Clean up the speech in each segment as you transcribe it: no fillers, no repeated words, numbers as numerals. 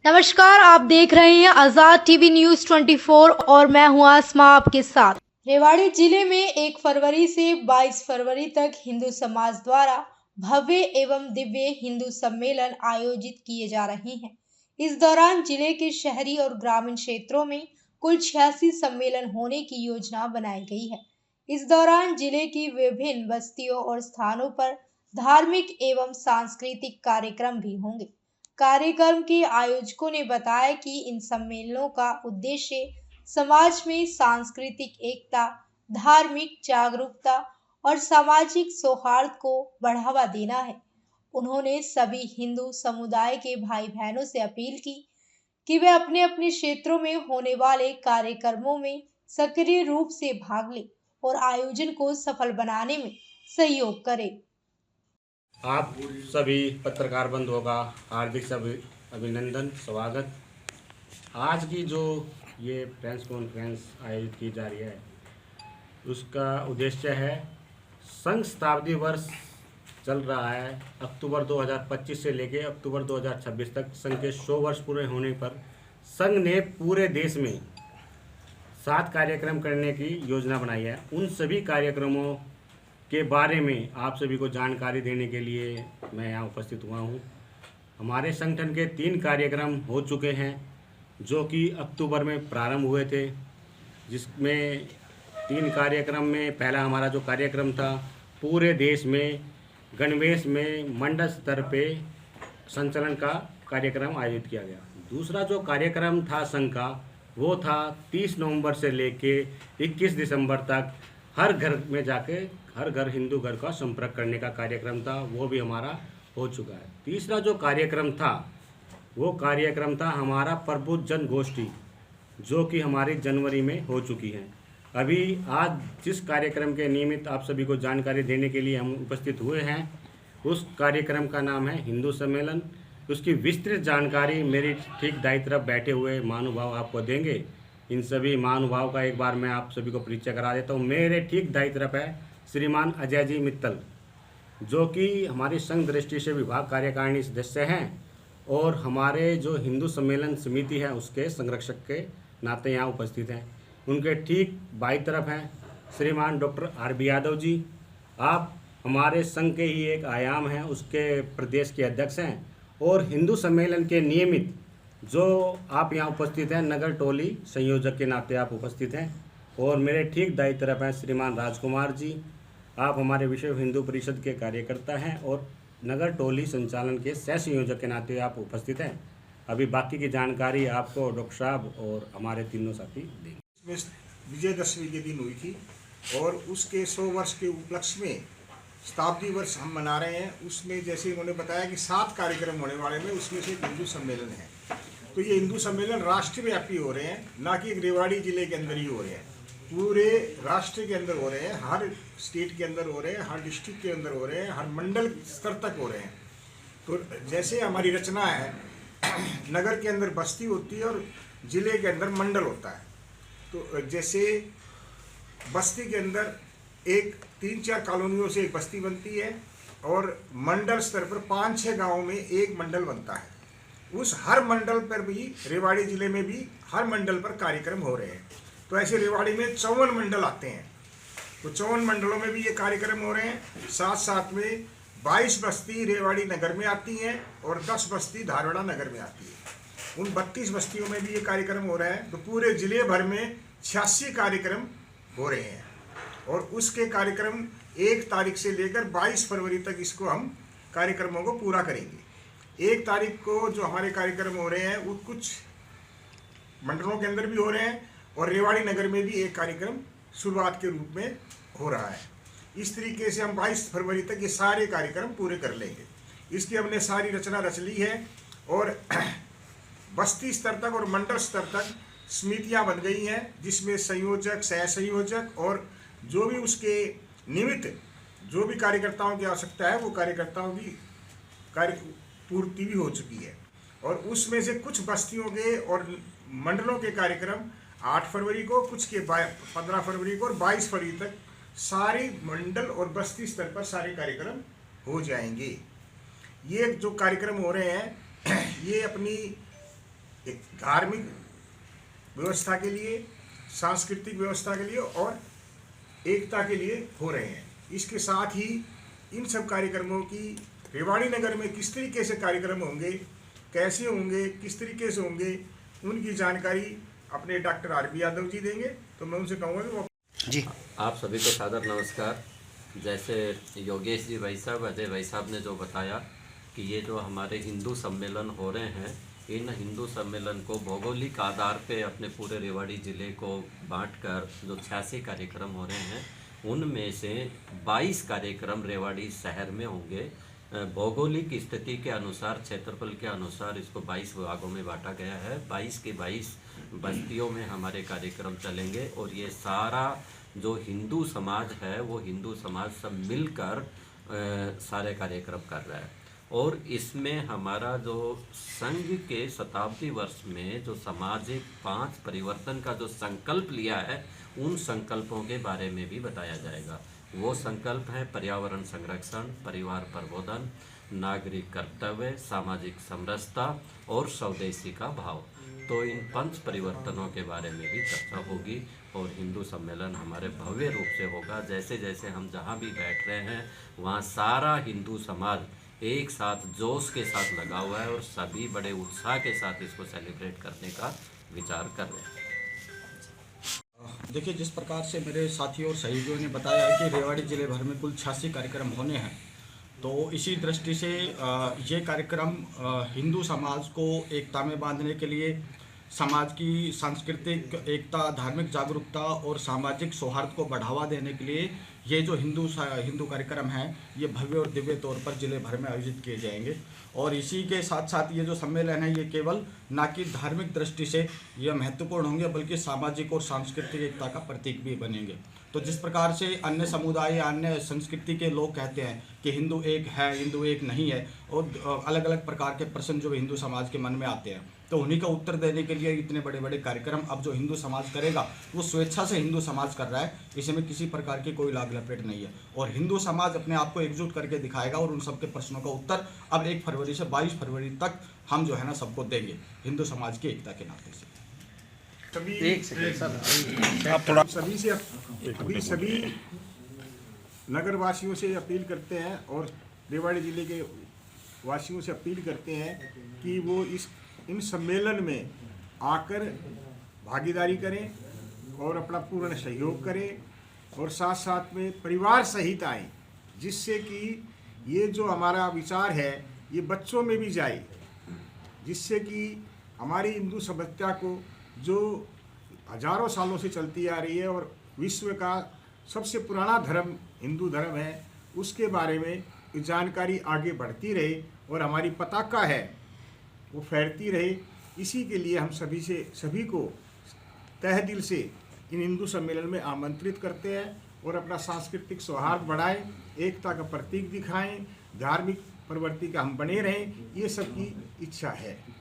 नमस्कार, आप देख रहे हैं आजाद टीवी न्यूज 24 और मैं हूं आसमा आपके साथ। रेवाड़ी जिले में 1 फरवरी से 22 फरवरी तक हिंदू समाज द्वारा भव्य एवं दिव्य हिंदू सम्मेलन आयोजित किए जा रहे हैं। इस दौरान जिले के शहरी और ग्रामीण क्षेत्रों में कुल 86 सम्मेलन होने की योजना बनाई गई है। इस दौरान जिले की विभिन्न बस्तियों और स्थानों पर धार्मिक एवं सांस्कृतिक कार्यक्रम भी होंगे। कार्यक्रम के आयोजकों ने बताया कि इन सम्मेलनों का उद्देश्य समाज में सांस्कृतिक एकता, धार्मिक जागरूकता और सामाजिक सौहार्द को बढ़ावा देना है। उन्होंने सभी हिंदू समुदाय के भाई बहनों से अपील की कि वे अपने अपने क्षेत्रों में होने वाले कार्यक्रमों में सक्रिय रूप से भाग लें और आयोजन को सफल बनाने में सहयोग करें। आप सभी पत्रकार बंधुओं का हार्दिक सभी अभिनंदन, स्वागत। आज की जो ये प्रेस कॉन्फ्रेंस आयोजित की जा रही है उसका उद्देश्य है संघ शताब्दी वर्ष चल रहा है। अक्टूबर 2025 से लेके अक्टूबर 2026 तक संघ के 100 वर्ष पूरे होने पर संघ ने पूरे देश में 7 कार्यक्रम करने की योजना बनाई है। उन सभी कार्यक्रमों के बारे में आप सभी को जानकारी देने के लिए मैं यहाँ उपस्थित हुआ हूँ। हमारे संगठन के 3 कार्यक्रम हो चुके हैं जो कि अक्टूबर में प्रारंभ हुए थे, जिसमें 3 कार्यक्रम में पहला हमारा जो कार्यक्रम था पूरे देश में गणवेश में मंडल स्तर पे संचालन का कार्यक्रम आयोजित किया गया। दूसरा जो कार्यक्रम था संघ का वो था 30 नवंबर से लेके 21 दिसंबर तक हर घर में जाके हर घर हिंदू घर का संपर्क करने का कार्यक्रम था, वो भी हमारा हो चुका है। तीसरा जो कार्यक्रम था वो कार्यक्रम था हमारा प्रबुद्ध जन गोष्ठी, जो कि हमारी जनवरी में हो चुकी है। अभी आज जिस कार्यक्रम के निमित्त आप सभी को जानकारी देने के लिए हम उपस्थित हुए हैं उस कार्यक्रम का नाम है हिंदू सम्मेलन। उसकी विस्तृत जानकारी मेरी ठीक दाईं तरफ बैठे हुए महानुभाव आपको देंगे। इन सभी महानुभाव का एक बार मैं आप सभी को परिचय करा देता हूँ। मेरे ठीक दाईं तरफ है श्रीमान अजय जी मित्तल, जो कि हमारी संघ दृष्टि से विभाग कार्यकारिणी सदस्य हैं और हमारे जो हिंदू सम्मेलन समिति है उसके संरक्षक के नाते यहाँ उपस्थित हैं। उनके ठीक बाईं तरफ हैं श्रीमान डॉक्टर आर.बी. यादव जी। आप हमारे संघ के ही एक आयाम हैं, उसके प्रदेश के अध्यक्ष हैं और हिंदू सम्मेलन के नियमित जो आप यहाँ उपस्थित हैं नगर टोली संयोजक के नाते आप उपस्थित हैं। और मेरे ठीक दाईं तरफ हैं श्रीमान राजकुमार जी। आप हमारे विश्व हिंदू परिषद के कार्यकर्ता हैं और नगर टोली संचालन के सह संयोजक के नाते आप उपस्थित हैं। अभी बाकी की जानकारी आपको डॉक्टर साहब और हमारे तीनों साथी देंगे। विजयदशमी के दिन हुई थी और उसके 100 वर्ष के उपलक्ष्य में शताब्दी वर्ष हम मना रहे हैं। उसमें जैसे उन्होंने बताया कि 7 कार्यक्रम होने वाले में उसमें से एक हिंदू सम्मेलन है। तो ये हिंदू सम्मेलन राष्ट्रव्यापी हो रहे हैं, ना कि रेवाड़ी जिले के अंदर ही हो रहे हैं, पूरे राष्ट्र के अंदर हो रहे हैं, हर स्टेट के अंदर हो रहे हैं, हर डिस्ट्रिक्ट के अंदर हो रहे हैं, हर मंडल स्तर तक हो रहे हैं। तो जैसे हमारी रचना है नगर के अंदर बस्ती होती है और जिले के अंदर मंडल होता है। तो जैसे बस्ती के अंदर एक 3-4 कॉलोनियों से एक बस्ती बनती है और मंडल स्तर पर 5-6 गाँव में एक मंडल बनता है। उस हर मंडल पर भी रेवाड़ी जिले में भी हर मंडल पर कार्यक्रम हो रहे हैं। तो ऐसे रेवाड़ी में 54 मंडल आते हैं, तो 54 मंडलों में भी ये कार्यक्रम हो रहे हैं। साथ साथ में 22 बस्ती रेवाड़ी नगर में आती हैं और 10 बस्ती धारवाड़ा नगर में आती है। उन 32 बस्तियों में भी ये कार्यक्रम हो रहा है। तो पूरे जिले भर में 86 कार्यक्रम हो रहे हैं और उसके कार्यक्रम 1 तारीख से लेकर 22 फरवरी तक इसको हम कार्यक्रमों को पूरा करेंगे। 1 तारीख को जो हमारे कार्यक्रम हो रहे हैं वो कुछ मंडलों के अंदर भी हो रहे हैं और रेवाड़ी नगर में भी एक कार्यक्रम शुरुआत के रूप में हो रहा है। इस तरीके से हम 22 फरवरी तक ये सारे कार्यक्रम पूरे कर लेंगे। इसकी हमने सारी रचना रच ली है और बस्ती स्तर तक और मंडल स्तर तक समितियां बन गई हैं, जिसमें संयोजक, सह संयोजक और जो भी उसके निमित्त जो भी कार्यकर्ताओं की आवश्यकता है वो कार्यकर्ताओं की कार्य पूर्ति भी हो चुकी है। और उसमें से कुछ बस्तियों के और मंडलों के कार्यक्रम 8 फरवरी को, कुछ के 15 फरवरी को और 22 फरवरी तक सारे मंडल और बस्ती स्तर पर सारे कार्यक्रम हो जाएंगे। ये जो कार्यक्रम हो रहे हैं ये अपनी एक धार्मिक व्यवस्था के लिए, सांस्कृतिक व्यवस्था के लिए और एकता के लिए हो रहे हैं। इसके साथ ही इन सब कार्यक्रमों की रेवाड़ी नगर में किस तरीके से कार्यक्रम होंगे, कैसे होंगे, किस तरीके से होंगे, उनकी जानकारी अपने डॉक्टर आर.बी. यादव जी देंगे। तो मैं उनसे कहूँगा कि वो जी। आप सभी को सादर नमस्कार। जैसे योगेश जी भाई साहब, अजय भाई साहब ने जो बताया कि ये जो हमारे हिंदू सम्मेलन हो रहे हैं, इन हिंदू सम्मेलन को भौगोलिक आधार पे अपने पूरे रेवाड़ी ज़िले को बांटकर जो 86 कार्यक्रम हो रहे हैं, उनमें से 22 कार्यक्रम रेवाड़ी शहर में होंगे। भौगोलिक स्थिति के अनुसार, क्षेत्रफल के अनुसार इसको 22 विभागों में बांटा गया है। 22 के 22 बस्तियों में हमारे कार्यक्रम चलेंगे और ये सारा जो हिंदू समाज है वो हिंदू समाज सब मिलकर सारे कार्यक्रम कर रहा है। और इसमें हमारा जो संघ के शताब्दी वर्ष में जो सामाजिक 5 परिवर्तन का जो संकल्प लिया है, उन संकल्पों के बारे में भी बताया जाएगा। वो संकल्प हैं पर्यावरण संरक्षण, परिवार प्रबोधन, नागरिक कर्तव्य, सामाजिक समरसता और स्वदेशी का भाव। तो इन 5 परिवर्तनों के बारे में भी चर्चा होगी और हिंदू सम्मेलन हमारे भव्य रूप से होगा। जैसे जैसे हम जहाँ भी बैठ रहे हैं वहाँ सारा हिंदू समाज एक साथ जोश के साथ लगा हुआ है और सभी बड़े उत्साह के साथ इसको सेलिब्रेट करने का विचार कर रहे हैं। देखिए, जिस प्रकार से मेरे साथियों और सहयोगियों ने बताया है कि रेवाड़ी ज़िले भर में कुल 86 कार्यक्रम होने हैं, तो इसी दृष्टि से ये कार्यक्रम हिंदू समाज को एकता में बांधने के लिए, समाज की सांस्कृतिक एकता, धार्मिक जागरूकता और सामाजिक सौहार्द को बढ़ावा देने के लिए ये जो हिंदू कार्यक्रम हैं, ये भव्य और दिव्य तौर पर ज़िले भर में आयोजित किए जाएंगे। और इसी के साथ साथ ये जो सम्मेलन है, ये केवल ना कि धार्मिक दृष्टि से ये महत्वपूर्ण होंगे, बल्कि सामाजिक और सांस्कृतिक एकता का प्रतीक भी बनेंगे। तो जिस प्रकार से अन्य समुदाय या अन्य संस्कृति के लोग कहते हैं कि हिंदू एक है, हिंदू एक नहीं है, और अलग अलग प्रकार के प्रश्न जो हिंदू समाज के मन में आते हैं, तो उन्हीं का उत्तर देने के लिए इतने बड़े बड़े कार्यक्रम अब जो हिंदू समाज करेगा, वो स्वेच्छा से हिंदू समाज कर रहा है। इसमें किसी प्रकार की कोई लाग लपेट नहीं है और हिंदू समाज अपने आप को एकजुट करके दिखाएगा और उन सबके प्रश्नों का उत्तर अब 1 फरवरी से 22 फरवरी तक हम जो है ना सबको देंगे, हिंदू समाज की एकता के नाते से। सभी नगर वासियों से अपील करते हैं और रेवाड़ी जिले के वासियों से अपील करते हैं कि वो इन सम्मेलन में आकर भागीदारी करें और अपना पूर्ण सहयोग करें और साथ साथ में परिवार सहित आएं, जिससे कि ये जो हमारा विचार है ये बच्चों में भी जाए, जिससे कि हमारी हिंदू सभ्यता को जो हजारों सालों से चलती आ रही है और विश्व का सबसे पुराना धर्म हिंदू धर्म है, उसके बारे में जानकारी आगे बढ़ती रहे और हमारी पताका है वो फैलती रहे। इसी के लिए हम सभी को तहे दिल से इन हिंदू सम्मेलन में आमंत्रित करते हैं और अपना सांस्कृतिक सौहार्द बढ़ाएं, एकता का प्रतीक दिखाएं, धार्मिक प्रवृत्ति का हम बने रहें, ये सबकी इच्छा है।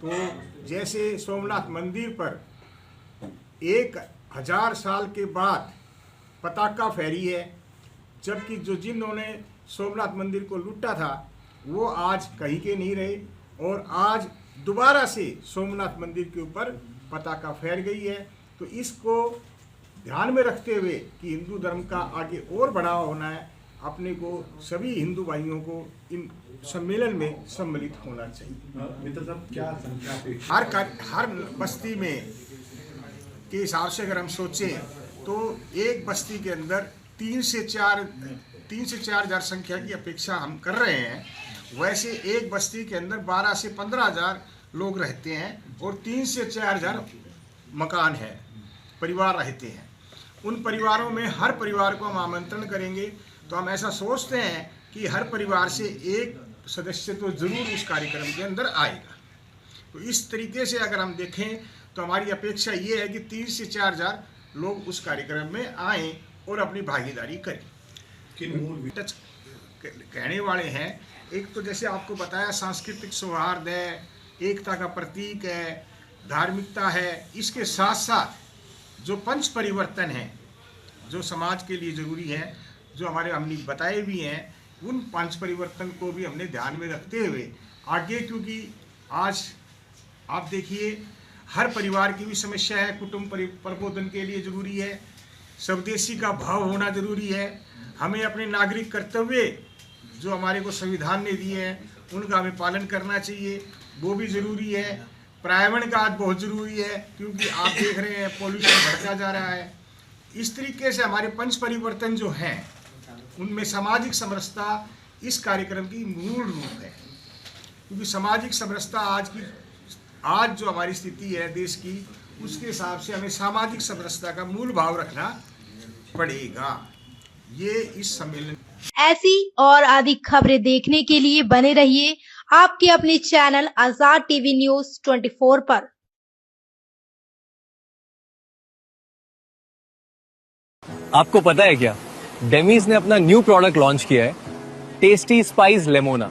तो जैसे सोमनाथ मंदिर पर 1000 साल के बाद पताका फहरी है, जबकि जिन्होंने सोमनाथ मंदिर को लूटा था वो आज कहीं के नहीं रहे और आज दोबारा से सोमनाथ मंदिर के ऊपर पताका फहर गई है। तो इसको ध्यान में रखते हुए कि हिंदू धर्म का आगे और बढ़ावा होना है, अपने को सभी हिंदू भाइयों को इन सम्मेलन में सम्मिलित होना चाहिए। हर बस्ती में के हिसाब से अगर हम सोचें तो एक बस्ती के अंदर 3 से 4 हजार संख्या की अपेक्षा हम कर रहे हैं। वैसे एक बस्ती के अंदर 12 से 15 हजार लोग रहते हैं और 3 से 4 हजार मकान है, परिवार रहते हैं। उन परिवारों में हर परिवार को हम आमंत्रण करेंगे तो हम ऐसा सोचते हैं कि हर परिवार से एक सदस्य तो जरूर उस कार्यक्रम के अंदर आएगा। तो इस तरीके से अगर हम देखें तो हमारी अपेक्षा ये है कि 3 से 4 हजार लोग उस कार्यक्रम में आएँ और अपनी भागीदारी करें। टच कहने वाले हैं, एक तो जैसे आपको बताया सांस्कृतिक सौहार्द है, एकता का प्रतीक है, धार्मिकता है, इसके साथ साथ जो 5 परिवर्तन हैं जो समाज के लिए ज़रूरी है, जो हमारे हमने बताए भी हैं, उन 5 परिवर्तन को भी हमने ध्यान में रखते हुए आगे, क्योंकि आज आप देखिए, हर परिवार की भी समस्या है, कुटुंब प्रबोधन के लिए जरूरी है, स्वदेशी का भाव होना जरूरी है। हमें अपने नागरिक कर्तव्य जो हमारे को संविधान ने दिए हैं उनका हमें पालन करना चाहिए, वो भी ज़रूरी है। पर्यावरण का आज बहुत ज़रूरी है, क्योंकि आप देख रहे हैं पॉल्यूशन बढ़ता जा रहा है। इस तरीके से हमारे पंच परिवर्तन जो हैं उनमें सामाजिक समरसता इस कार्यक्रम की मूल रूप है, क्योंकि सामाजिक समरसता आज जो हमारी स्थिति है देश की, उसके हिसाब से हमें सामाजिक समरसता का मूल भाव रखना पड़ेगा। ये इस सम्मेलन ऐसी और अधिक खबरें देखने के लिए बने रहिए आपके अपने चैनल आजाद टीवी न्यूज 24 पर। आपको पता है क्या, डेमीज ने अपना न्यू प्रोडक्ट लॉन्च किया है, टेस्टी स्पाइस लेमोना।